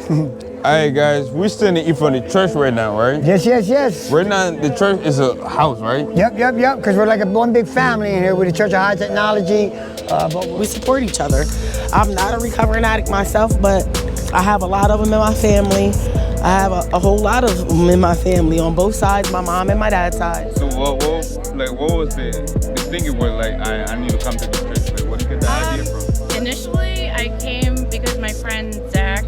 Alright guys, we're still in front of the church right now, right? Yes. Right now, the church is a house, right? Yep, because we're like one big family in here with the Church of High Technology. But we support each other. I'm not a recovering addict myself, but I have a lot of them in my family. I have a whole lot of them in my family on both sides, my mom and my dad's side. So what was the thinking was like, I need to come to the church? Like, where did you get the idea from? Initially, I came because my friend Zach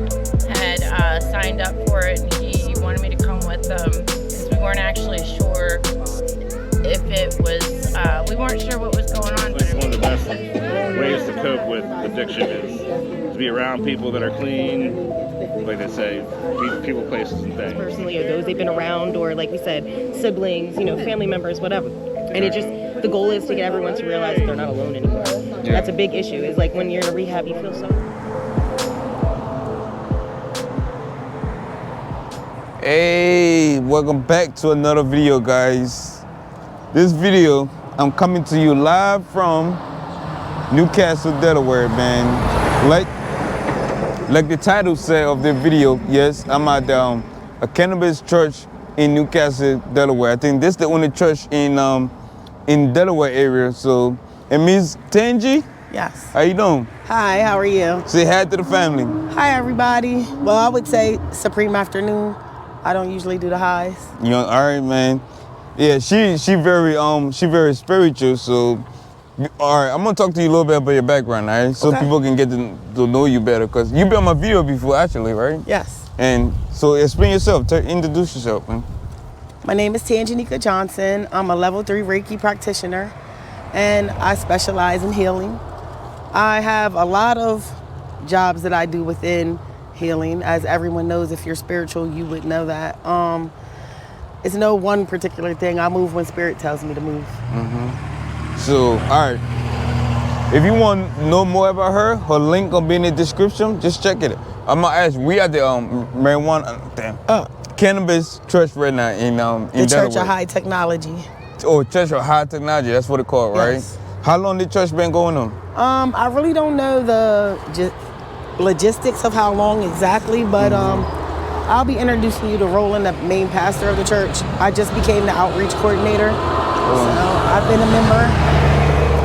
had signed up for it, and he wanted me to come with him because we weren't actually sure if it was, we weren't sure what was going on. Like one of the best ways to cope with addiction is to be around people that are clean, like they say, people, places, and things. Personally, or those they've been around, or like we said, siblings, family members, whatever. And the goal is to get everyone to realize that they're not alone anymore. Yeah. That's a big issue. Is like when you're in a rehab, you feel so. Hey, welcome back to another video, guys. This video, I'm coming to you live from Newcastle, Delaware, man. Like the title said of the video, yes, I'm at a cannabis church in Newcastle, Delaware. I think this is the only church in Delaware area. So, and Ms. Tangi? Yes. How you doing? Hi, how are you? Say hi to the family. Hi, everybody. Well, I would say supreme afternoon. I don't usually do the highs. All right, man. Yeah, she very spiritual. So, all right, I'm gonna talk to you a little bit about your background, all right? So okay. People can get to know you better, cause you've been on my video before, actually, right? Yes. And so explain yourself. Introduce yourself, man. My name is Tanjanika Johnson. I'm a level 3 Reiki practitioner, and I specialize in healing. I have a lot of jobs that I do within healing. As everyone knows, if you're spiritual, you would know that. It's no one particular thing. I move when spirit tells me to move. Mm-hmm. So, all right. If you want to know more about her link will be in the description. Just check it. I'm gonna ask. We at the Cannabis Church right now in the Church of High Technology. Oh, Church of High Technology. That's what it's called, right? Yes. How long the church been going on? I really don't know the logistics of how long exactly, but I'll be introducing you to Roland, the main pastor of the church. I just became the outreach coordinator, so I've been a member,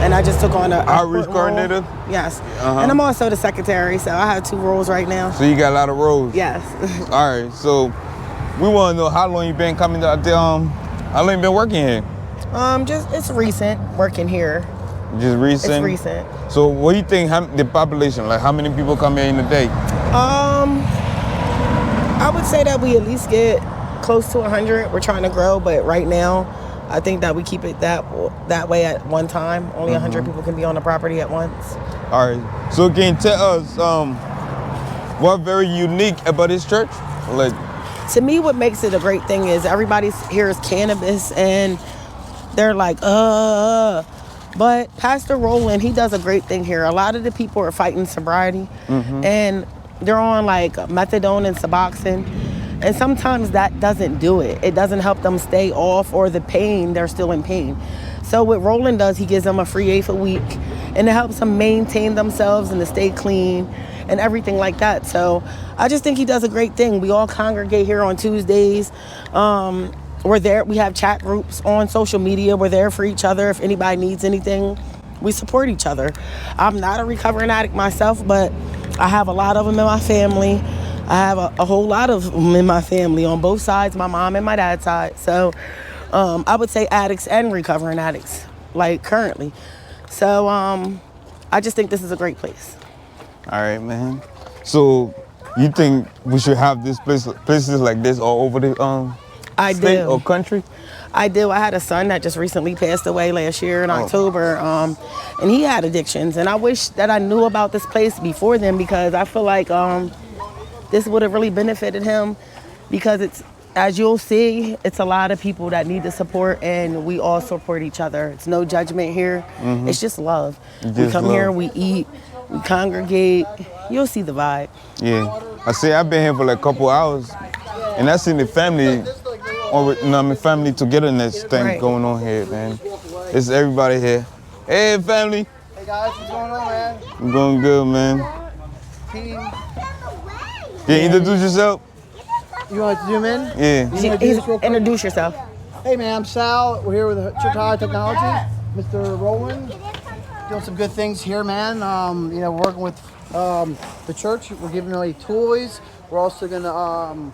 and I just took on the outreach coordinator. Yes, and I'm also the secretary, so I have 2 roles right now. So you got a lot of roles. Yes. All right, so we want to know how long you been coming out there. How long you been working here? It's recent working here. Just recent? It's recent. So what do you think, the population, like how many people come here in a day? I would say that we at least get close to 100. We're trying to grow, but right now, I think that we keep it that way at one time. Only 100 people can be on the property at once. All right. So can you tell us what's very unique about this church? Like, to me, what makes it a great thing is everybody here is cannabis, and they're like, But Pastor Roland, he does a great thing here. A lot of the people are fighting sobriety, and they're on like methadone and Suboxone, and sometimes that doesn't do it. It doesn't help them stay off, or the pain, they're still in pain. So what Roland does, he gives them a free 8th a week, and it helps them maintain themselves and to stay clean and everything like that. So I just think he does a great thing. We all congregate here on Tuesdays. We're there. We have chat groups on social media. We're there for each other. If anybody needs anything, we support each other. I'm not a recovering addict myself, but I have a lot of them in my family. I have a whole lot of them in my family on both sides, my mom and my dad's side. So I would say addicts and recovering addicts, like currently. So I just think this is a great place. All right, man. So you think we should have places like this all over the state or country? I do. I had a son that just recently passed away last year in October, and he had addictions. And I wish that I knew about this place before then, because I feel like this would have really benefited him, because it's, as you'll see, it's a lot of people that need the support, and we all support each other. It's no judgment here. It's just love. We come here, we eat, we congregate. You'll see the vibe. Yeah. I say I've been here for like a couple hours, and I seen the family, family togetherness thing going on here, man. It's everybody here. Hey, family. Hey guys, what's going on, man? I'm going good, man. Team. Yeah, introduce yourself. You want to zoom in? Yeah. You wanna do this real quick? Introduce yourself. Hey man, I'm Sal. We're here with the Church of High Technology. Mr. Roland, doing some good things here, man. You know, working with the church. We're giving away toys. We're also gonna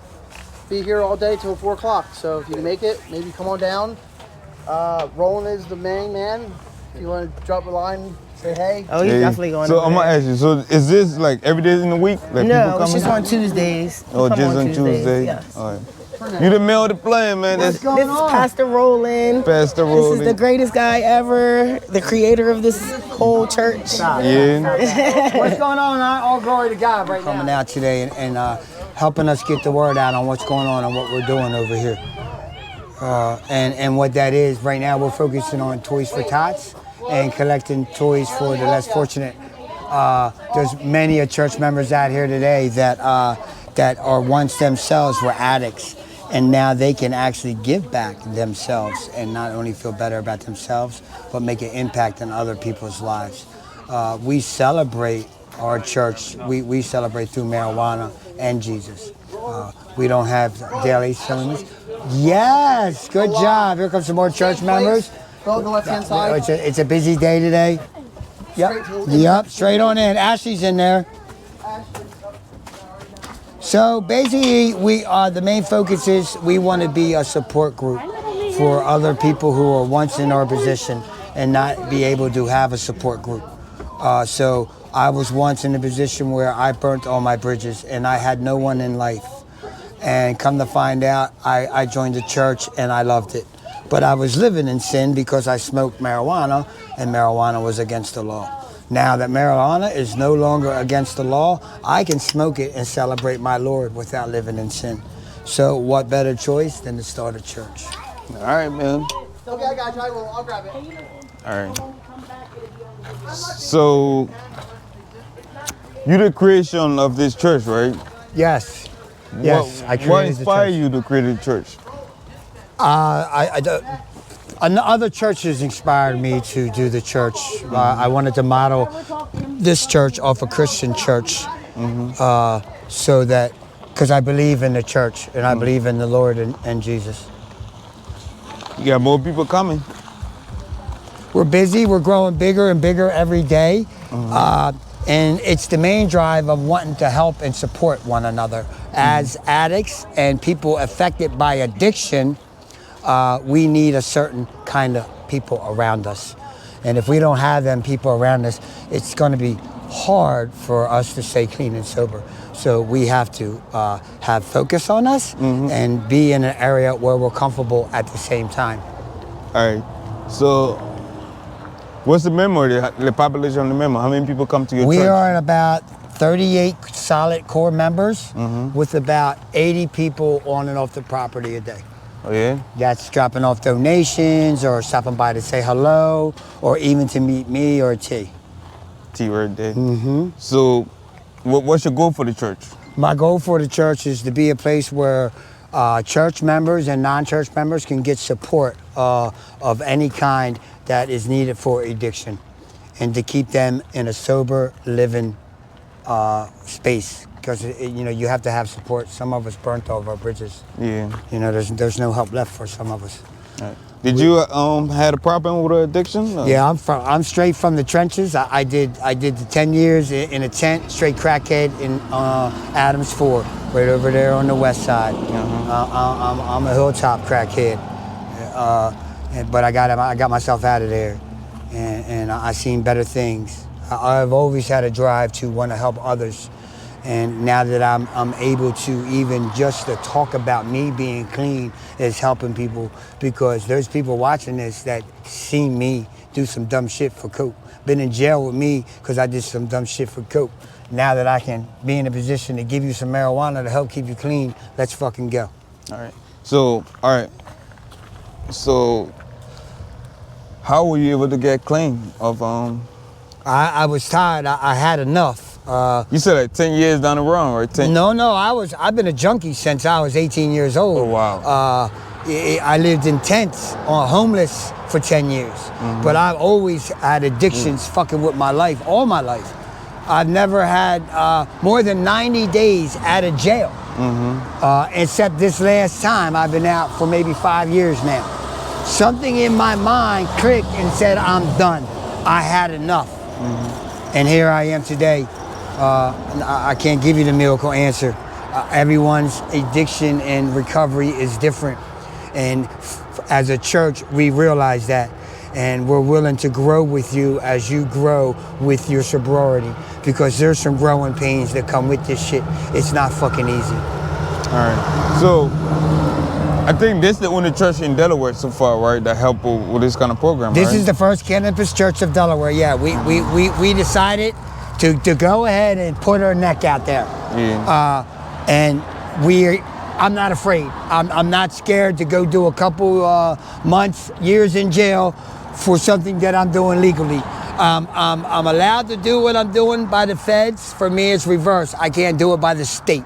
be here all day till 4 o'clock. So if you can make it, maybe come on down. Roland is the main man. If you want to drop a line, say hey. Oh, he's definitely going So over I'm gonna there. ask you. So is this like every day in the week? Like No, people it's just coming? on Tuesdays. Oh, Come just on Tuesday. Yes. All right. You the man of the plan, man. That's This is Pastor Roland. Pastor This is the Roland. greatest guy ever, the creator of this whole church. Yeah. What's going on? All glory to God right now. Coming out today and helping us get the word out on what's going on and what we're doing over here. And what that is, right now we're focusing on Toys for Tots and collecting toys for the less fortunate. There's many church members out here today that are once themselves were addicts, and now they can actually give back themselves and not only feel better about themselves, but make an impact on other people's lives. We celebrate our church. We celebrate through marijuana and Jesus. We don't have daily sermons. Yes, good job. Here comes some more church members. Go on the left-hand side. It's a busy day today. Yep, straight on in. Ashley's in there. So basically, the main focus is we want to be a support group for other people who are once in our position and not be able to have a support group. So I was once in a position where I burnt all my bridges and I had no one in life. And come to find out, I joined the church and I loved it. But I was living in sin because I smoked marijuana, and marijuana was against the law. Now that marijuana is no longer against the law, I can smoke it and celebrate my Lord without living in sin. So what better choice than to start a church? All right, man. Okay, I got you. I'll grab it. All right. So you the creation of this church, right? Yes. Yes, I created What the inspired church. you to create a church? Other churches inspired me to do the church. I wanted to model this church off a Christian church, so that, because I believe in the church and I believe in the Lord and Jesus. You got more people coming. We're busy. We're growing bigger and bigger every day, and it's the main drive of wanting to help and support one another as addicts and people affected by addiction. We need a certain kind of people around us. And if we don't have them people around us, it's going to be hard for us to stay clean and sober. So we have to have focus on us and be in an area where we're comfortable at the same time. All right. So what's the memory, the population of the member? How many people come to your church? We are at about 38 solid core members with about 80 people on and off the property a day. Oh, yeah? That's dropping off donations or stopping by to say hello or even to meet me or T. T right there. So what's your goal for the church? My goal for the church is to be a place where church members and non-church members can get support of any kind that is needed for addiction, and to keep them in a sober living space, because you have to have support. Some of us burnt all of our bridges. Yeah. There's no help left for some of us. Right. Did you had a problem with addiction? Or? Yeah, I'm straight from the trenches. I did the 10 years in a tent, straight crackhead in Adams 4, right over there on the west side. I'm a hilltop crackhead, but I got myself out of there, and I seen better things. I've always had a drive to want to help others, and now that I'm able to even just to talk about me being clean is helping people, because there's people watching this that seen me do some dumb shit for coke, been in jail with me because I did some dumb shit for coke. Now that I can be in a position to give you some marijuana to help keep you clean, let's fucking go. All right. So how were you able to get clean of I was tired. I had enough. You said like 10 years down the road, right? 10? No, I've been a junkie since I was 18 years old. Oh, wow. I lived in tents, homeless for 10 years. But I've always had addictions fucking with my life, all my life. I've never had more than 90 days out of jail. Except this last time, I've been out for maybe 5 years now. Something in my mind clicked and said, I'm done. I had enough. And here I am today. I can't give you the miracle answer. Everyone's addiction and recovery is different. And as a church, we realize that. And we're willing to grow with you as you grow with your sobriety, because there's some growing pains that come with this shit. It's not fucking easy. All right. So I think this is the only church in Delaware so far, right, that help with this kind of program, This right? is the first Cannabis Church of Delaware. Yeah, we decided to go ahead and put our neck out there. Yeah. And I'm not afraid. I'm not scared to go do a couple months, years in jail for something that I'm doing legally. I'm allowed to do what I'm doing by the feds. For me, it's reverse. I can't do it by the state.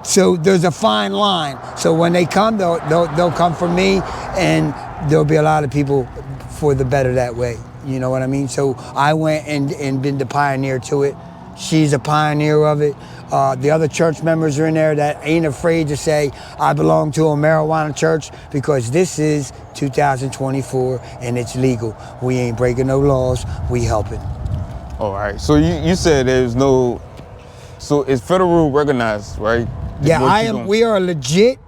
So there's a fine line. So when they come, they'll come for me, and there'll be a lot of people for the better that way. You know what I mean? So I went and been the pioneer to it. She's a pioneer of it. The other church members are in there that ain't afraid to say, I belong to a marijuana church, because this is 2024 and it's legal. We ain't breaking no laws, we helping. All right. So you said there's no, so it's federal recognized, right? Yeah, we are a legit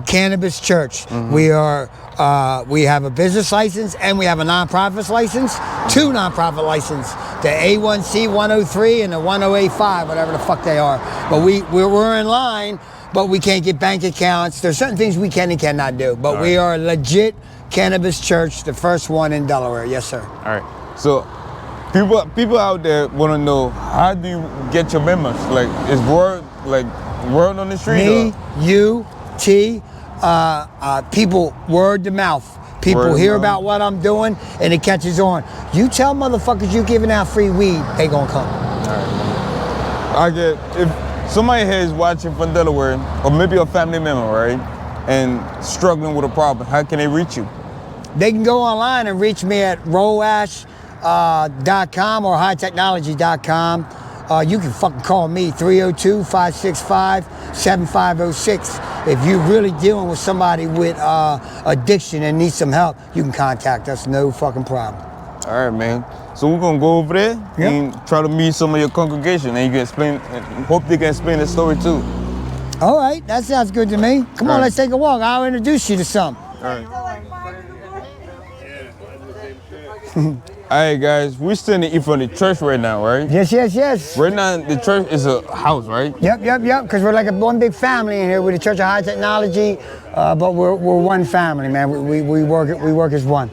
cannabis church. We have a business license and we have a nonprofit license, 2 nonprofit licenses, the A1C 103 and the 1085, whatever the fuck they are. But we're in line, but we can't get bank accounts. There's certain things we can and cannot do. But we are a legit cannabis church, the first one in Delaware. Yes, sir. All right. So people out there want to know, how do you get your members? Like, is word on the street? Me, you, T, people, word to mouth. People hear about what I'm doing and it catches on. You tell motherfuckers you giving out free weed, they gonna come. All right. If somebody here is watching from Delaware, or maybe a family member, right, and struggling with a problem, how can they reach you? They can go online and reach me at roash.com or hightechnology.com. You can fucking call me, 302-565-7506. If you're really dealing with somebody with addiction and need some help, you can contact us, no fucking problem. All right, man. So we're gonna go over there and try to meet some of your congregation, and you can explain, and hope they can explain the story too. All right, that sounds good to me. Come on, let's take a walk. I'll introduce you to some. All right. All right, guys, we're standing in front of the church right now, right? Yes, yes, yes. Right now, the church is a house, right? Yep, because we're like one big family in here. We're the Church of High Technology, but we're one family, man. We work as one.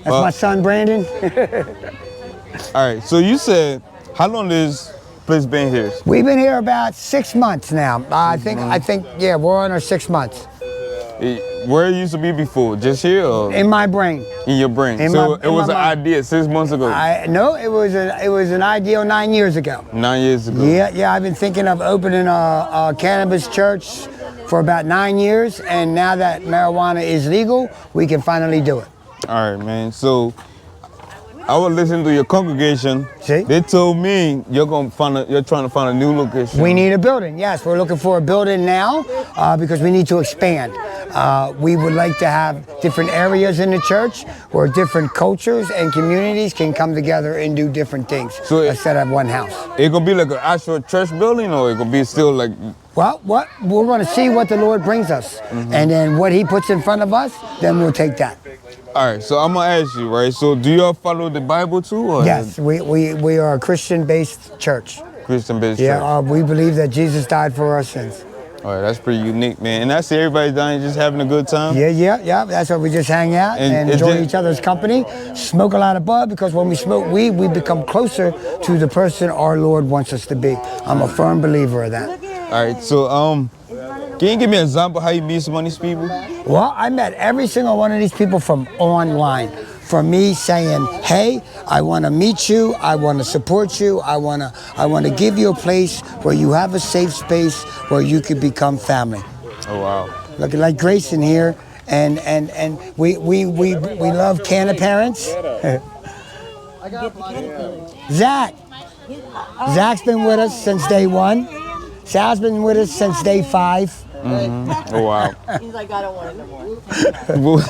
That's my son, Brandon. All right, so you said, how long has this place been here? We've been here about 6 months now. I think, yeah, we're on our 6 months. Where it used to be before? Just here, or? In my brain. In your brain. It was an idea 6 months ago. No, it was an idea 9 years ago. 9 years ago. Yeah. I've been thinking of opening a cannabis church for about 9 years, and now that marijuana is legal, we can finally do it. All right, man. So I was listening to your congregation. See? They told me you're trying to find a new location. We need a building. Yes, we're looking for a building now because we need to expand. We would like to have different areas in the church where different cultures and communities can come together and do different things instead of one house. It gonna be like an actual church building, or it gonna be still like? Well, we're going to see what the Lord brings us, and then what He puts in front of us, then we'll take that. All right, so I'm gonna ask you, right? So do y'all follow the Bible too? Or yes, we are a Christian-based church. Christian-based church. Yeah, we believe that Jesus died for our sins. All right, that's pretty unique, man. And I see everybody down here just having a good time. Yeah. That's why we just hang out and enjoy each other's company, smoke a lot of bud, because when we smoke weed, we become closer to the person our Lord wants us to be. I'm a firm believer of that. All right, so can you give me an example how you meet some of these people? Well, I met every single one of these people from online. From me saying, hey, I want to meet you, I want to support you, I want to give you a place where you have a safe space where you could become family. Oh wow! Looking like Grayson here, and we love Canna parents. I got Zach. Zach's been with us since day 1. Sal's been with us since day 5. Oh, wow. He's like, I don't want it no more.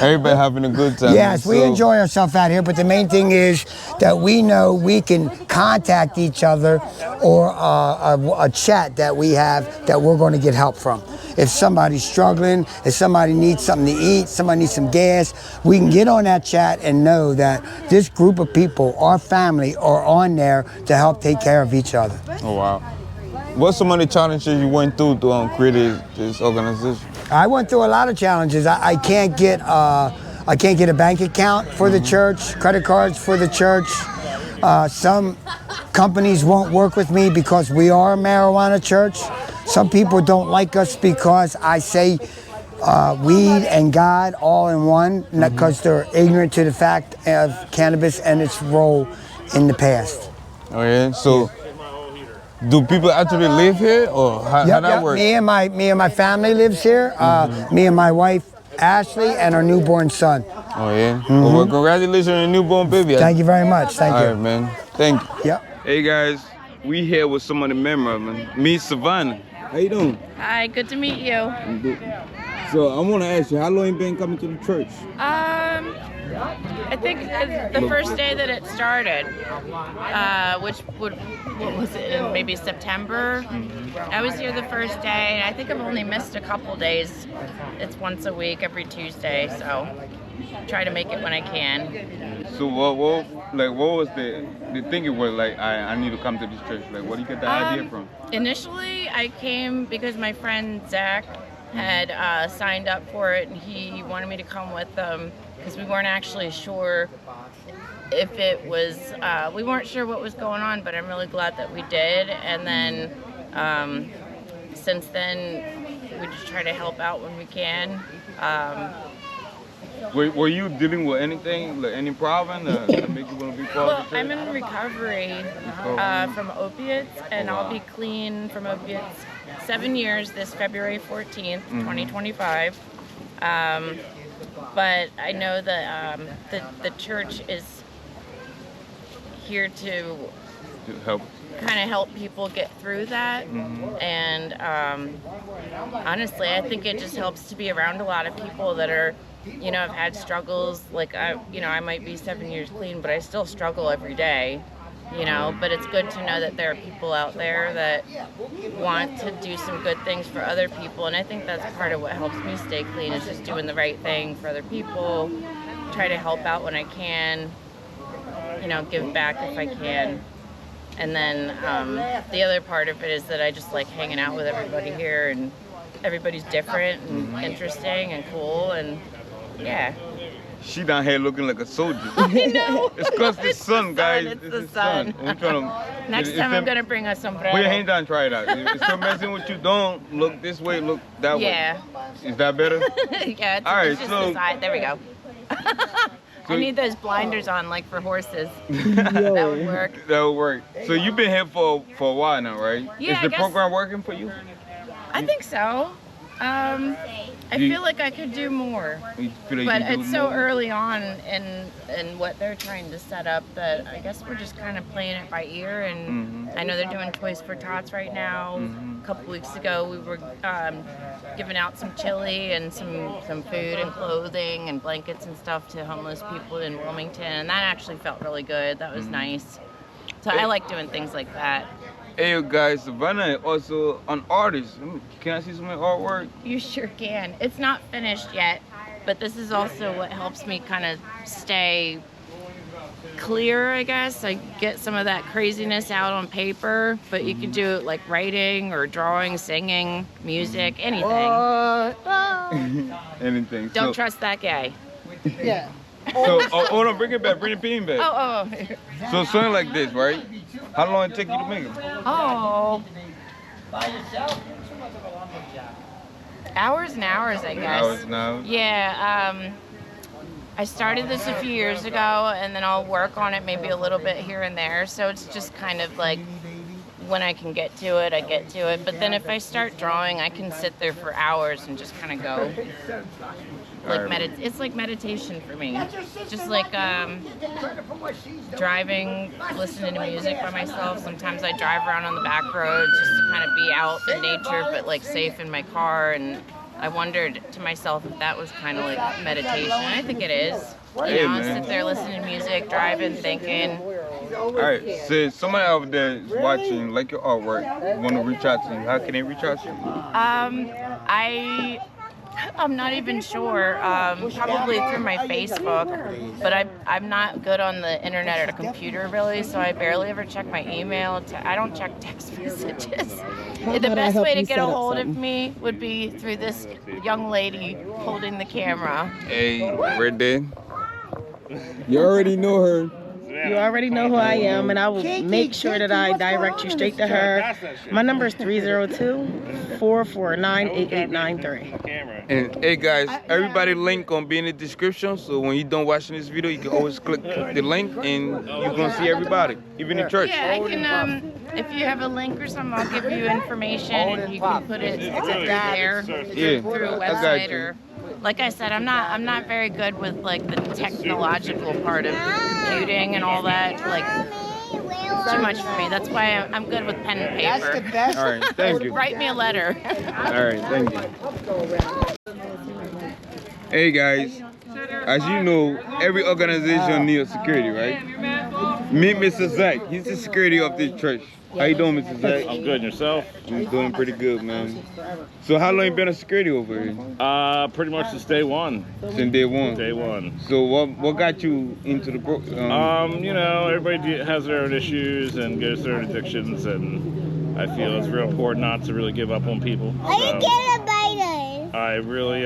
Everybody having a good time. Yes, we enjoy ourselves out here, but the main thing is that we know we can contact each other or a chat that we have that we're going to get help from. If somebody's struggling, if somebody needs something to eat, somebody needs some gas, we can get on that chat and know that this group of people, our family, are on there to help take care of each other. Oh, wow. What's some of the challenges you went through to create this organization? I went through a lot of challenges. I can't get a bank account for the church, credit cards for the church. Some companies won't work with me because we are a marijuana church. Some people don't like us because I say weed and God all in one, because they're ignorant to the fact of cannabis and its role in the past. Oh yeah. So, do people actually live here, or how that works? Me and my family lives here. Me and my wife Ashley and our newborn son. Oh yeah. Well, congratulations on your newborn baby. Thank you very much. Thank you. All right, man. Thank you. Yep. Hey guys, we here with some of the members, man. Meet Savannah. How you doing? Hi, good to meet you. So I want to ask you, how long you been coming to the church? I think the first day that it started, what was it, in maybe September? I was here the first day, and I think I've only missed a couple days. It's once a week, every Tuesday, so try to make it when I can. So what was the thinking was like, I need to come to this church? Like, where do you get the idea from? Initially, I came because my friend Zach had signed up for it, and he wanted me to come with them because we weren't actually sure if it was, we weren't sure what was going on, but I'm really glad that we did. And then since then, we just try to help out when we can. Were you dealing with anything, like any problem that make you want to be part Well, of the church? I'm in recovery from opiates, and I'll be clean from opiates 7 years this February 14th, 2025. But I know that the church is here to help. kind of help people get through that. And honestly, I think it just helps to be around a lot of people that are, you know, have had struggles. Like I might be 7 years clean, but I still struggle every day, you know. But it's good to know that there are people out there that want to do some good things for other people, and I think that's part of what helps me stay clean, is just doing the right thing for other people, try to help out when I can, you know, give back if I can. And then the other part of it is that I just like hanging out with everybody here, and everybody's different and interesting and cool, and yeah. She down here looking like a soldier. I know. It's because the sun, guys. It's the sun. We're trying to, Next time I'm going to bring a sombrero. Put your hand down, try it out. If it's still messing with you, don't look this way, look that way. Yeah. Is that better? Yeah, it's, all right, it's just so the side. There we go. I need those blinders on, like for horses. That would work. That would work. So you've been here for a while now, right? Yeah, Is the program working for you? I think so. I feel like I could do more, but it's so early on in what they're trying to set up that I guess we're just kind of playing it by ear. And I know they're doing Toys for Tots right now. A couple weeks ago, we were giving out some chili and some food and clothing and blankets and stuff to homeless people in Wilmington, and that actually felt really good. That was nice. So I like doing things like that. Hey guys, Savannah is also an artist. Can I see some of your artwork? You sure can. It's not finished yet, but this is also what helps me kind of stay clear, I guess. I get some of that craziness out on paper, but you can do it like writing or drawing, singing, music, anything. Anything. Don't trust that guy. Yeah. So, hold on, bring it back, bring the pin back. Oh. So something like this, right? How long it take you to make them? Oh. Hours and hours, I guess. Hours and hours? Yeah, I started this a few years ago, and then I'll work on it maybe a little bit here and there. So it's just kind of like when I can get to it, I get to it. But then if I start drawing, I can sit there for hours and just kind of go. it's like meditation for me. Just like driving, listening to music by myself. Sometimes I drive around on the back road just to kind of be out in nature, but like safe in my car. And I wondered to myself if that was kind of like meditation. I think it is. You know, sit there listening to music, driving, thinking. All right, so somebody out there is watching, like your artwork, want to reach out to you. How can they reach out to you? I'm not even sure. Probably through my Facebook, but I'm not good on the internet or the computer really, so I barely ever check my email. I don't check text messages. The best way to get a hold of me would be through this young lady holding the camera. Hey, right there. You already know her. You already know who I am, and I will make sure that I direct you straight to her. My number is 302-449-8893. And hey guys, everybody link gonna be in the description, so when you're done watching this video, you can always click the link and you're gonna see everybody, even in church. Yeah, I can, if you have a link or something, I'll give you information and you can put it there through a website or... Like I said, I'm not very good with like the technological part of computing and all that. Like, it's too much for me. That's why I'm good with pen and paper. All right, thank you. Write me a letter. All right, thank you. Hey guys, as you know, every organization needs security, right? Meet Mr. Zach. He's the security of this church. How you doing, Mr. Zach? I'm good, and yourself? I'm doing pretty good, man. So how long you been a security over here? Pretty much since day one. Since day one? Day one. So what got you into the program? You know, everybody has their own issues and goes through their own addictions, and I feel it's real important not to really give up on people. I really,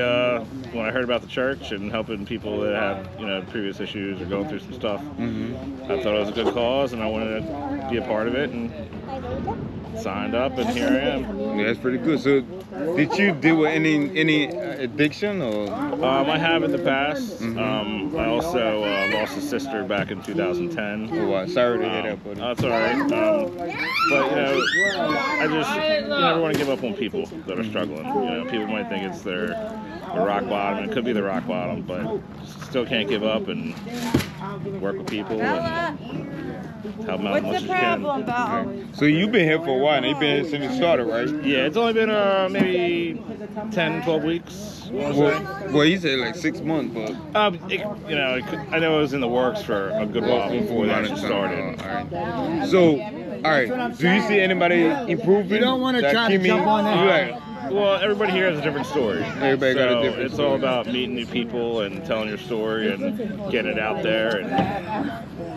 when I heard about the church and helping people that have, you know, previous issues or going through some stuff, I thought it was a good cause and I wanted to be a part of it and signed up, and here I am. Yeah, that's pretty good. So did you deal with any addiction or? I have in the past. I also lost a sister back in 2010. Oh, wow. Sorry to hear that, buddy. That's all right. But, you know, you never want to give up on people that are struggling. You know, people might think it's their rock bottom. It could be the rock bottom, but still can't give up and work with people and help them out as much as you can. Okay. So you've been here for a while now. You've been here since it started, right? Yeah, it's only been maybe 10, 12 weeks. Well, you said like 6 months, but... I know it was in the works for a good while before that actually started. All right. So, all right. Do you see anybody improving? You don't want to try to jump on that. Well, everybody here has a different story. Everybody got a different story. It's all about meeting new people and telling your story and getting it out there and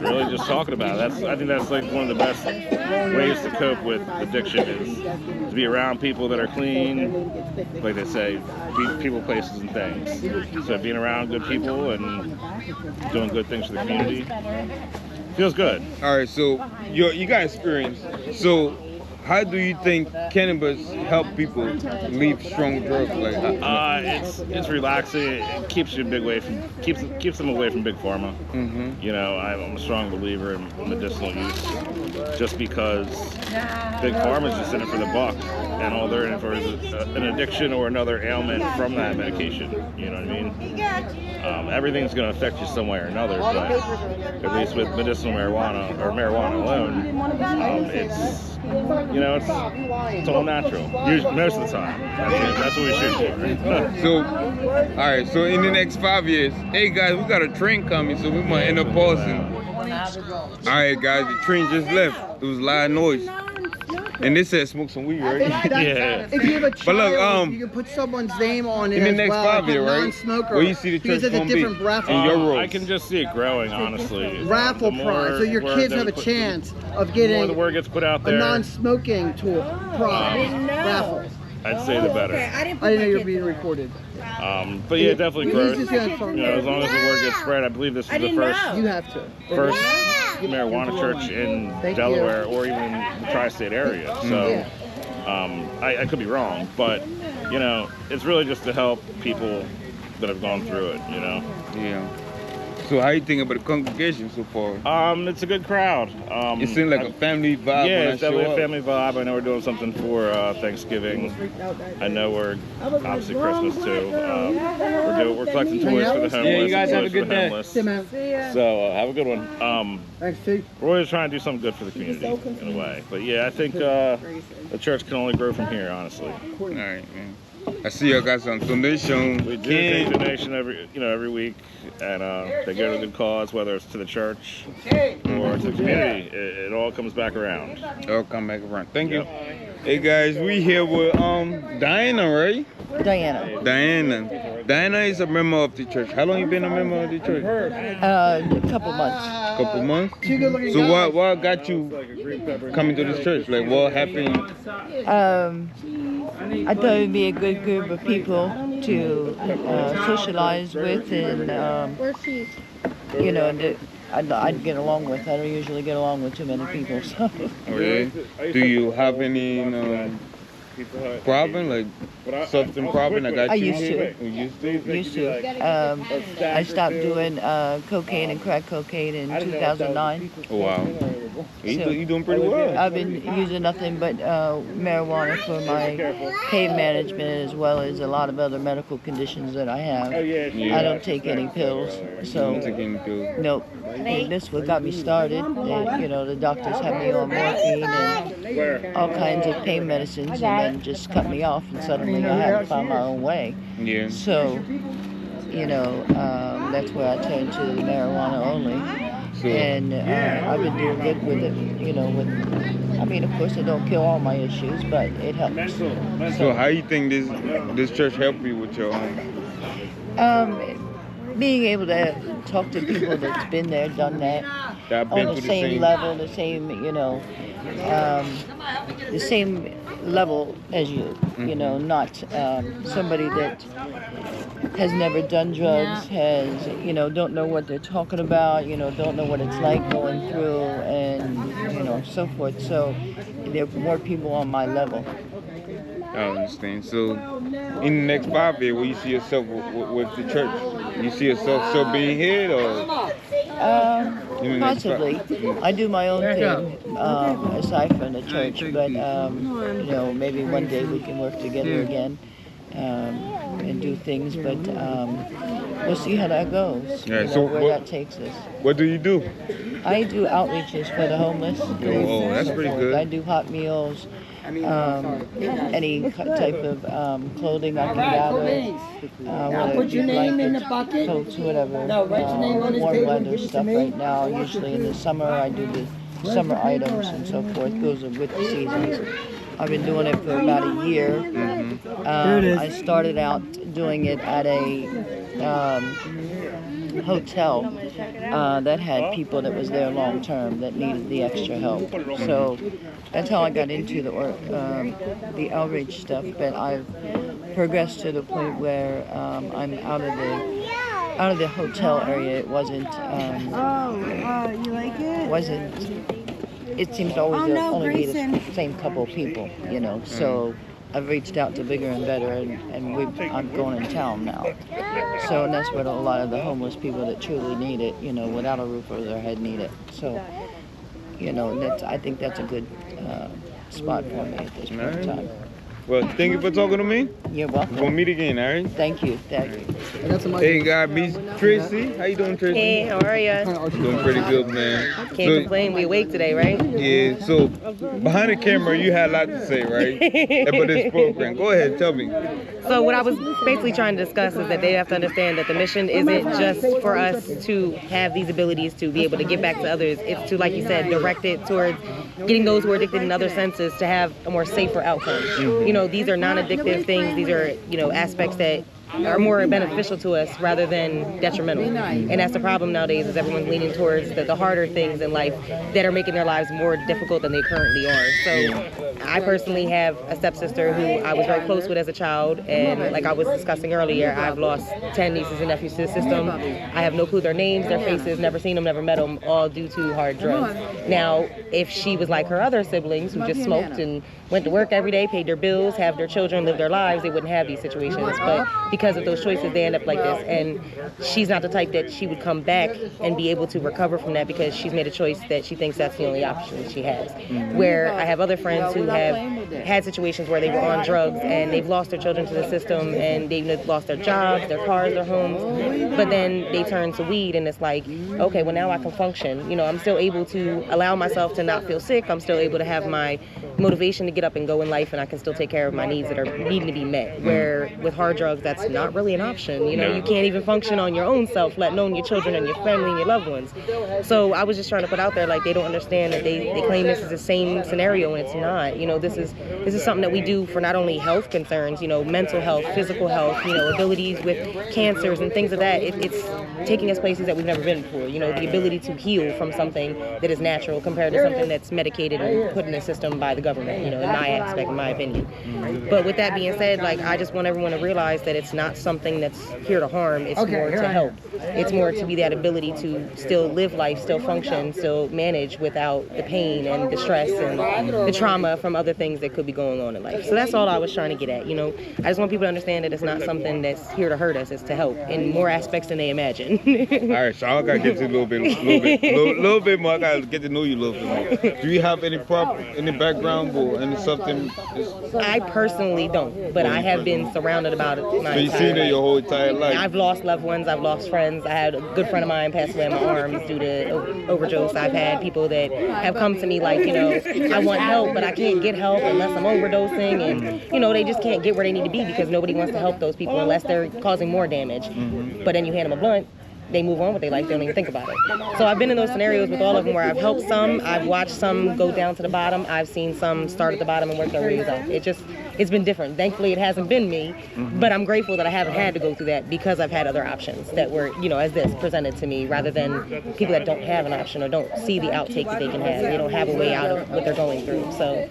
really just talking about it. I think that's like one of the best ways to cope with addiction is to be around people that are clean, like they say, people, places, and things. So being around good people and doing good things for the community feels good. All right, so you got experience. So how do you think cannabis help people leave strong drugs? Like, it's relaxing. It keeps you keeps them away from big pharma. You know, I'm a strong believer in medicinal use, just because big pharma is just in it for the buck, and all they're in it for is an addiction or another ailment from that medication. You know what I mean? Everything's going to affect you some way or another, but at least with medicinal marijuana or marijuana alone, it's all natural. Most of the time. That's what we should do, right? So, all right, so in the next 5 years, hey guys, we got a train coming, so we might end up pausing. All right, guys, the train just left. It was a lot of noise. And they said smoke some weed, right? Yeah. If you have a child, But look, you can put someone's name on it in the as next well, 5 years, right? Non-smoker. Where you see the church because it's a gonna be different raffle. in your roles. I can just see it growing, honestly. Raffle prize, so your kids have a chance of getting the more the word gets put out a there, non-smoking tool prize raffle. I'd say the better. I didn't know you were being recorded. But yeah, definitely growth. He's just gonna You know, as long as the word gets spread, I believe this is the first You have to. first marijuana church in Delaware or even the tri-state area. So I could be wrong, but you know, it's really just to help people that have gone through it. You know. Yeah. So how you think about the congregation so far? It's a good crowd. It seems like a family vibe. Yeah, when it's I show definitely a up. family vibe. I know we're doing something for Thanksgiving. I know we're obviously Christmas too. We're collecting toys for the homeless. Yeah, you guys have a toys for good the day. homeless. So have a good one. Thanks, Chief. We're always trying to do something good for the community in a way. But yeah, I think the church can only grow from here, honestly. All right, man. I see you got some donation. We do take donation every week, and they go to a good cause, whether it's to the church or to the community. It all comes back around. I'll come back around. Thank you. Hey guys, we here with Diana, right? Diana. Diana is a member of the church. How long you been a member of the church? A couple months. Couple months. So what got you coming to this church? Like what happened? I thought it would be a good group of people to socialize with, and I'd get along with. I don't usually get along with too many people. So. Oh yeah. Do you have any problem, like substance problem that got I you? used to. I stopped doing cocaine and crack cocaine in 2009. Oh, wow. You doing pretty well. I've been using nothing but marijuana for my pain management, as well as a lot of other medical conditions that I have. Yeah. I don't take any pills, so Don't take any pills. nope. And this what got me started. The doctors had me on morphine and all kinds of pain medicines, and then just cut me off, and suddenly I had to find my own way. Yeah. So, that's where I turned to the marijuana only. And I've been doing good with it, of course it don't kill all my issues, but it helps. So how you think this church helped you with your Being able to talk to people that's been there, done that, on the same level, the same, the same level as you, not somebody that has never done drugs, don't know what they're talking about, don't know what it's like going through, and, so forth. So there are more people on my level. I understand. So in the next 5 years, will you see yourself with the church? You see yourself still being here, or? Possibly. I do my own thing aside from the church, but maybe one day we can work together again and do things. But we'll see how that goes. Yeah. So where that takes us. What do you do? I do outreaches for the homeless. Oh, that's pretty good. I do hot meals. Any type of clothing I can gather, whether it be blankets, coats, whatever, warm weather stuff right now. Usually in the summer I do the summer items and so forth, goes with the seasons. I've been doing it for about a year. I started out doing it at a hotel that had people that was there long term that needed the extra help. So that's how I got into the outreach stuff. But I've progressed to the point where I'm out of the hotel area. It wasn't. You like it? It seems to always only be the same couple of people, So I've reached out to bigger and better, and I'm going in town now. So, and that's what a lot of the homeless people that truly need it, without a roof over their head need it. So, I think that's a good spot for me at this point in time. Well, thank you for talking to me. You're welcome. We'll meet again, all right? Thank you. Hey, God, Miss Tracy. How you doing, Tracy? Hey, how are you? Doing pretty good, man. Can't complain. We awake today, right? Yeah, so behind the camera, you had a lot to say, right? About this program. Go ahead, tell me. So what I was basically trying to discuss is that they have to understand that the mission isn't just for us to have these abilities to be able to give back to others. It's to, like you said, direct it towards getting those who are addicted in other senses to have a more safer outcome. These are non-addictive things. These are, aspects that are more beneficial to us rather than detrimental. And that's the problem nowadays, is everyone's leaning towards the harder things in life that are making their lives more difficult than they currently are. So I personally have a stepsister who I was very close with as a child, and like I was discussing earlier, I've lost 10 nieces and nephews to the system. I have no clue their names, their faces, never seen them, never met them, all due to hard drugs. Now, if she was like her other siblings who just smoked and went to work every day, paid their bills, have their children live their lives, they wouldn't have these situations. But because of those choices, they end up like this. And she's not the type that she would come back and be able to recover from that because she's made a choice that she thinks that's the only option she has. Where I have other friends who have had situations where they were on drugs and they've lost their children to the system and they've lost their jobs, their cars, their homes, but then they turn to weed and it's like, okay, well now I can function. You know, I'm still able to allow myself to not feel sick. I'm still able to have my motivation to get up and go in life, and I can still take care of my needs that are needing to be met. Where with hard drugs, that's not really an option. You know, you can't even function on your own self, let alone your children and your family and your loved ones. So I was just trying to put out there, like, they don't understand that they claim this is the same scenario, and it's not. You know, this is something that we do for not only health concerns, you know, mental health, physical health, you know, abilities with cancers and things of that. It's taking us places that we've never been before. You know, the ability to heal from something that is natural compared to something that's medicated and put in a system by the government, you know, in my aspect, in my opinion. But with that being said, like, I just want everyone to realize that it's not something that's here to harm. It's more to help. It's more to be that ability to still live life, still function, still manage without the pain and the stress and the trauma from other things that could be going on in life. So that's all I was trying to get at. You know, I just want people to understand that it's not something that's here to hurt us. It's to help in more aspects than they imagine. All right, so I gotta get to a little bit more. I gotta get to know you a little bit more. Do you have any background or any something? I personally don't, but I have been surrounded about it. So you've seen it your whole entire life. I've lost loved ones. I've lost friends. I had a good friend of mine pass away in my arms due to overdose. I've had people that have come to me like, you know, I want help, but I can't get help unless I'm overdosing, and you know, they just can't get where they need to be because nobody wants to help those people unless they're causing more damage. But then you hand them a blunt, they move on with their life, they don't even think about it. So I've been in those scenarios with all of them where I've helped some, I've watched some go down to the bottom, I've seen some start at the bottom and work their ways up. It's been different. Thankfully, it hasn't been me, but I'm grateful that I haven't had to go through that because I've had other options that were, you know, as this presented to me, rather than people that don't have an option or don't see the outtake that they can have. They don't have a way out of what they're going through. So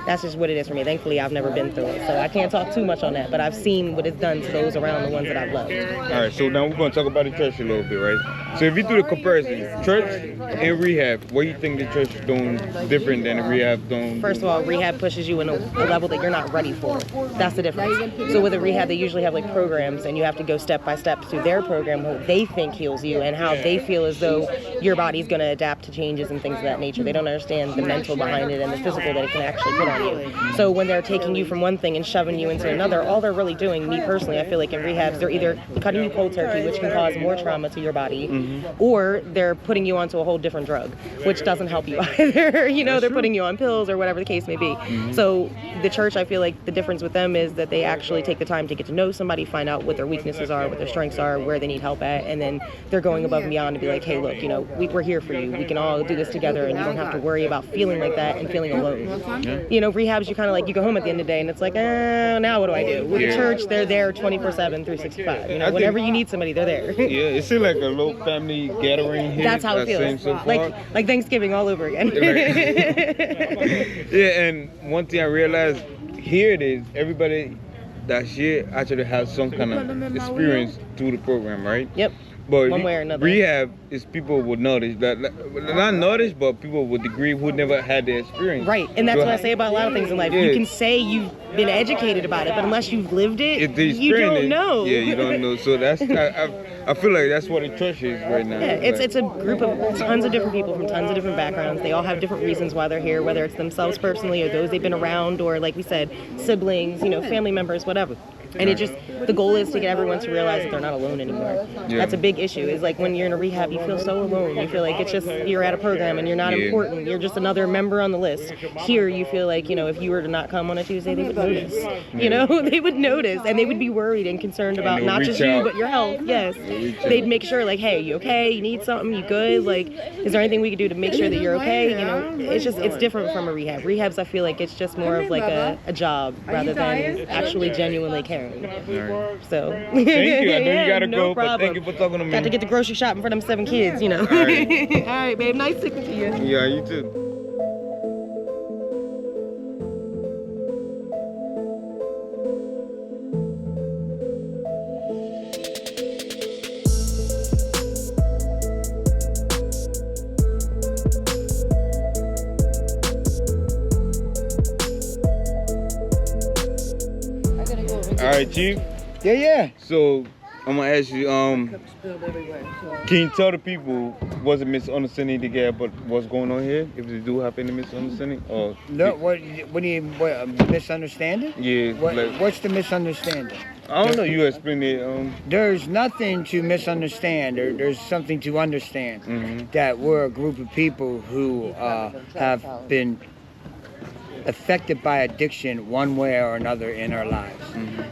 that's just what it is for me. Thankfully, I've never been through it, so I can't talk too much on that, but I've seen what it's done to those around the ones that I've loved. All right, so now we're going to talk about the church a little bit, right? So if you do the comparison, church and rehab, what do you think the church is doing different than the rehab doing? First of all, rehab pushes you in a level that you're not ready for. That's the difference. So with a rehab, they usually have like programs, and you have to go step by step through their program, what they think heals you and how they feel as though your body's going to adapt to changes and things of that nature. They don't understand the mental behind it and the physical that it can actually put on you. So when they're taking you from one thing and shoving you into another, all they're really doing, me personally, I feel like in rehabs, they're either cutting you cold turkey, which can cause more trauma to your body, or they're putting you onto a whole different drug, which doesn't help you either. You know, they're putting you on pills or whatever the case may be. So the church, I feel like the difference with them is that they actually take the time to get to know somebody, find out what their weaknesses are, what their strengths are, where they need help at, and then they're going above and beyond to be like, hey, look, you know, we're here for you. We can all do this together, and you don't have to worry about feeling like that and feeling alone. You know, rehabs, you kind of like, you go home at the end of the day, and it's like, now what do I do? With the church, they're there 24/7, 365. You know, whenever you need somebody, they're there. Yeah, it seems like a little family gathering here. That's how it feels. So like Thanksgiving all over again. Yeah, and one thing I realized here it is, everybody that's here actually has some kind of experience through the program, right? Yep. But one way or another. Rehab is people would notice that, not notice, but people with degree who never had the experience. Right, and that's what I say about a lot of things in life. You can say you've been educated about it, but unless you've lived it, you don't know. Yeah, you don't know. So that's I feel like that's what the church is right now. Yeah, it's a group of tons of different people from tons of different backgrounds. They all have different reasons why they're here, whether it's themselves personally or those they've been around, or like we said, siblings, you know, family members, whatever. And it just, the goal is to get everyone to realize that they're not alone anymore. Yeah. That's a big issue. Is like when you're in a rehab, you feel so alone. You feel like it's just, you're at a program and you're not important. You're just another member on the list. Here, you feel like, you know, if you were to not come on a Tuesday, they would notice. You know, they would notice, and they would be worried and concerned about not just you, but your health. Yes. They'd make sure, like, hey, you okay? You need something? You good? Like, is there anything we could do to make sure that you're okay? You know, it's just, it's different from a rehab. Rehabs, I feel like it's just more of like a job rather than actually genuinely caring. So thank you. I know you gotta no go, problem. but thank you for talking to me. Got to get the grocery shopping for them 7 kids, you know. All right, all right, babe. Nice talking to you. Yeah, you too. All right, Chief. Yeah. So I'm gonna ask you, can you tell the people what's a misunderstanding they get about what's going on here? If they do have any misunderstanding, or No, what do you misunderstanding? yeah, What's the misunderstanding? I don't know. You explain it. There's nothing to misunderstand. There's something to understand. That we're a group of people who have been affected by addiction one way or another in our lives.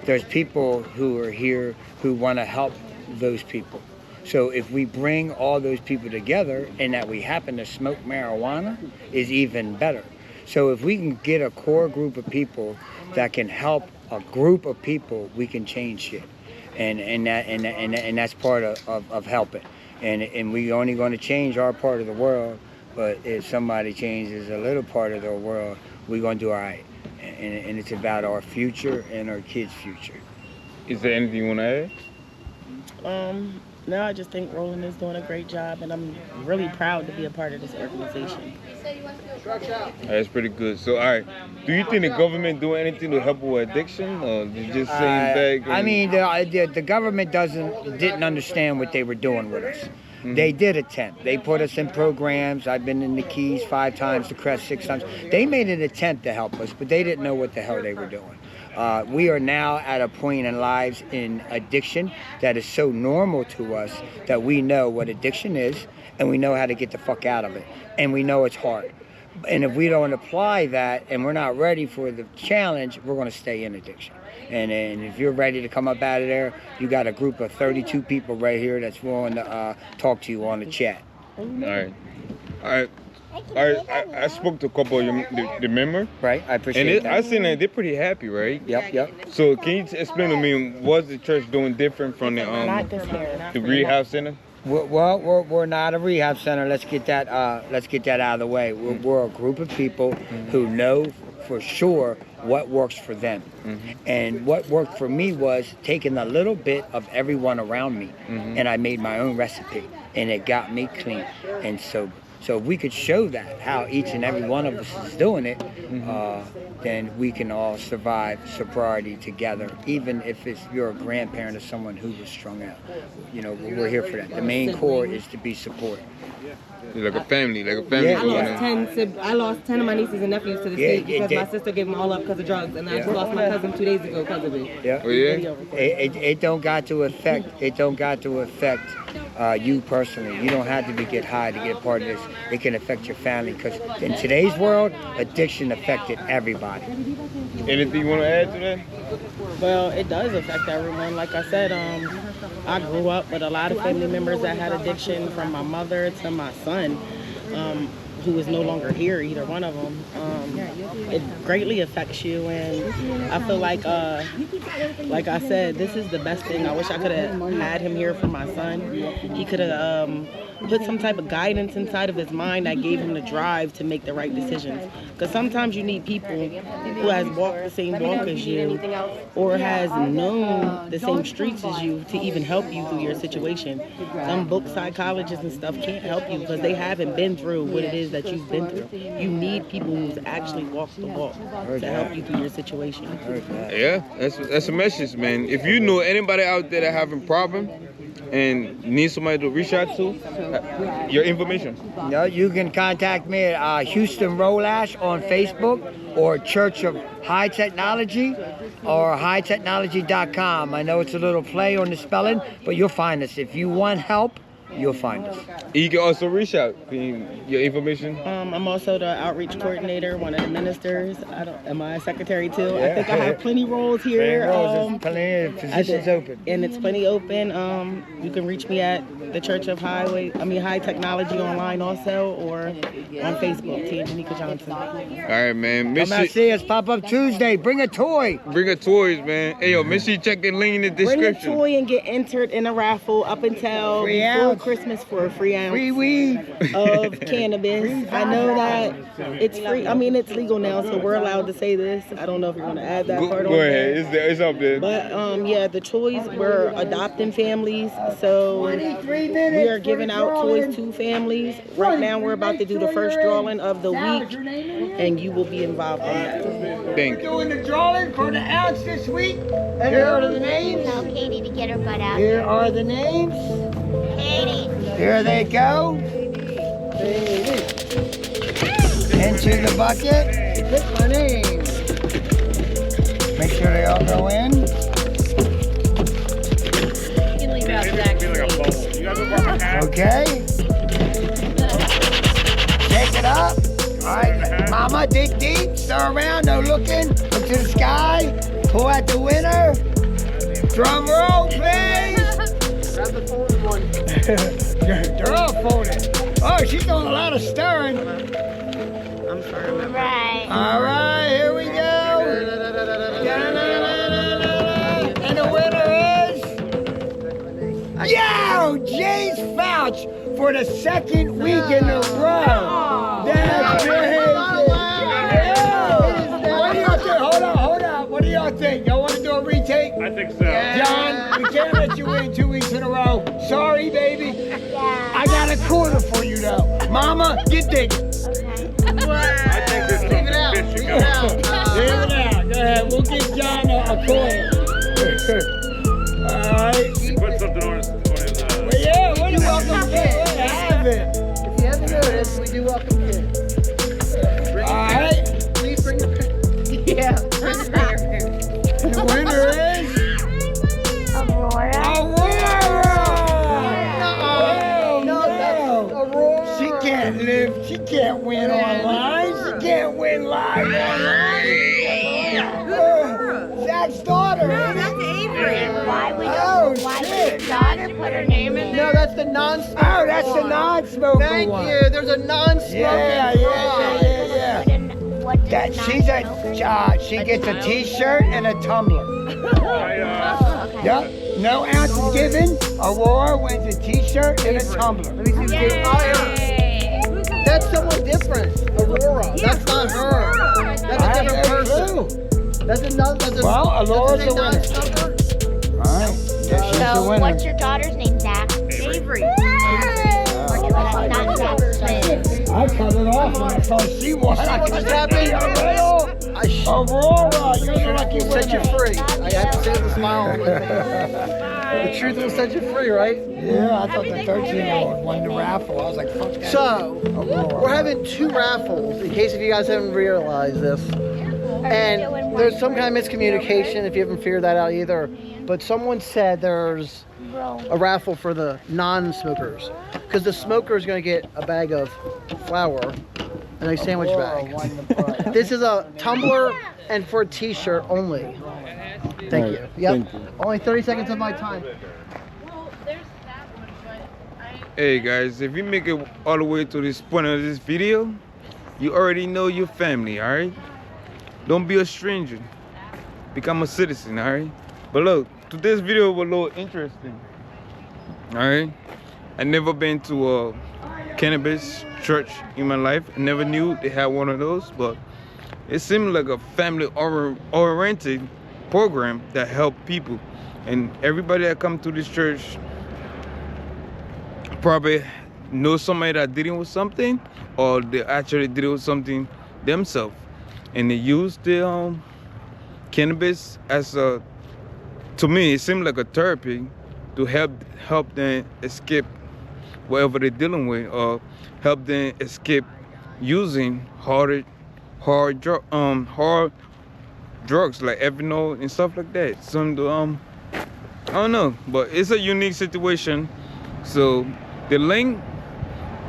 There's people who are here who want to help those people. So if we bring all those people together and that we happen to smoke marijuana is even better. So if we can get a core group of people that can help a group of people, we can change shit. And that's part of helping. And we only going to change our part of the world, but if somebody changes a little part of their world, we're going to do all right. And it's about our future and our kids' future. Is there anything you want to add? No, I just think Roland is doing a great job, and I'm really proud to be a part of this organization. That's pretty good. So, all right, do you think the government doing anything to help with addiction, or they just saying back? I mean, the government didn't understand what they were doing with us. They did attempt. They put us in programs. I've been in the Keys 5 times, the Crest 6 times. They made an attempt to help us, but they didn't know what the hell they were doing. We are now at a point in lives in addiction that is so normal to us that we know what addiction is and we know how to get the fuck out of it. And we know it's hard. And if we don't apply that and we're not ready for the challenge, we're going to stay in addiction. And if you're ready to come up out of there, you got a group of 32 people right here that's willing to talk to you on the chat. All right. I spoke to a couple of the members. Right, I appreciate that. I seen that they're pretty happy, right? Yep. So can you explain to me what's the church doing different from the rehab center? Well, we're not a rehab center. Let's get that out of the way. We're a group of people who know for sure what works for them. And what worked for me was taking a little bit of everyone around me, and I made my own recipe, and it got me clean and sober. So if we could show that, how each and every one of us is doing it, then we can all survive sobriety together, even if you're a grandparent of someone who was strung out. You know, we're here for that. The main core is to be supported. Like a family. Yeah. I lost 10 of my nieces and nephews to the state because my sister gave them all up because of drugs, and I just lost my cousin 2 days ago because of it. Yeah. Oh, yeah? It don't got to affect you personally. You don't have to get high to get part of this. It can affect your family, because in today's world, addiction affected everybody. Anything you want to add to that? Well, it does affect everyone. Like I said, I grew up with a lot of family members that had addiction, from my mother to my son, who is no longer here, either one of them. It greatly affects you, and I feel like I said, this is the best thing. I wish I could have had him here for my son. He could have put some type of guidance inside of his mind that gave him the drive to make the right decisions. Because sometimes you need people who has walked the same walk as you, or has known the same streets as you, to even help you through your situation. Some book psychologists and stuff can't help you because they haven't been through what it is that you've been through. You need people who's actually walked the walk to help you through your situation. Yeah, that's a message, man. If you know anybody out there that having problem and need somebody to reach out to, your information. No, you can contact me at Houston Rolash on Facebook, or Church of High Technology, or hightechnology.com. I know it's a little play on the spelling, but you'll find us. If you want help, you'll find us. You can also reach out. Your information. I'm also the outreach coordinator, one of the ministers. Am I a secretary too? Yeah. I think I have plenty roles here. There's plenty of positions open. And it's plenty open. You can reach me at the Church of High Technology online also, or on Facebook, T. Janika Johnson. All right, man. Come out, see us. Pop up Tuesday. Bring a toy. Bring a toys, man. Hey, yo, make sure you check the link in the description. Bring a toy and get entered in a raffle up until Christmas for a free ounce Free weed. of cannabis. I know that it's free. I mean, it's legal now, so we're allowed to say this. I don't know if you're going to add that part on Go there. ahead. It's up there. But yeah, the toys, we're adopting families, so we are giving out toys to families. Right now, we're about to do the first drawing of the week, and you will be involved in that. Thank you. Doing the drawing for the ounce this week. And here are the names. Tell Katie to get her butt out. Here are the names. Katie. Here they go. Into the bucket. Pick my name. Make sure they all go in. You can leave out Zach's name. Okay. Shake it up. All right. Mama, dig deep. Stir around. No looking. Look to the sky. Pull out the winner. Drum roll, please. Grab the folded one. They're all folded. Oh, she's doing a lot of stirring. I'm sorry. Right. All right, here we go. And the winner is... Yo, James Fouch for the second week in a row. That's crazy. What do y'all think? Hold on. What do y'all think? Y'all want to do a retake? I think so. John, we can't let you win 2 weeks in a row. Sorry, baby. I got a quarter for you, though. Mama, get digging. I think this Leave it out. fish should Leave go. it out. Leave it out. Go ahead. We'll give John a quarter. All right. Put something on his Well, yeah, what do you welcome kid? Have it. If you haven't noticed, we do welcome kids. All right. Please bring your parents. Yeah. And the winner is Aurora. No. Aurora. She can't live. She can't win online. She can't win live online. Zach's daughter. No, that's Avery. Why would Oh, your daughter put her name in there? No, that's the non-smoker. Oh, that's the non-smoker Thank one. you. There's a non-smoker. Yeah. What That she gets a T-shirt and a tumbler. Yep. No ounces given. Aurora wins a T-shirt and a tumbler. Let me see if that's someone different. Aurora. That's not her. That's a different person. That's another. Well, Aurora's the winner. non-smoker. All right. Yeah, she's the So, winner. what's your daughter's name, Zach? Avery. Not Zach's twin. I cut it off when I saw she won. See what just happened? Aurora, you're the lucky Set you winner. free. I have to say with a smile. The truth will set you free, right? Yeah, I thought the 13-year-old won the raffle. I was like, fuck that. So, Aurora. we're having 2 raffles, in case if you guys haven't realized this. And there's some kind of miscommunication if you haven't figured that out either. But someone said there's a raffle for the non-smokers. Because the smoker is going to get a bag of flour and a sandwich bag. This is a tumbler and for a T-shirt only. Thank you. Yep. Thank you. Only 30 seconds of my time. Hey guys, if you make it all the way to this point of this video, you already know your family, all right? Don't be a stranger. Become a citizen, all right? But look, today's video was a little interesting, all right? I never been to a cannabis church in my life. I never knew they had one of those, but it seemed like a family-oriented program that helped people. And everybody that come to this church probably know somebody that dealing with something, or they actually dealing with something themselves, and they use the cannabis as a, to me it seemed like a therapy to help them escape whatever they're dealing with, or help them escape using hard drugs like ethanol and stuff like that. Some I don't know, but it's a unique situation. So the link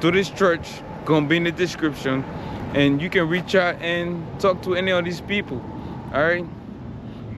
to this church gonna be in the description, and you can reach out and talk to any of these people. All right.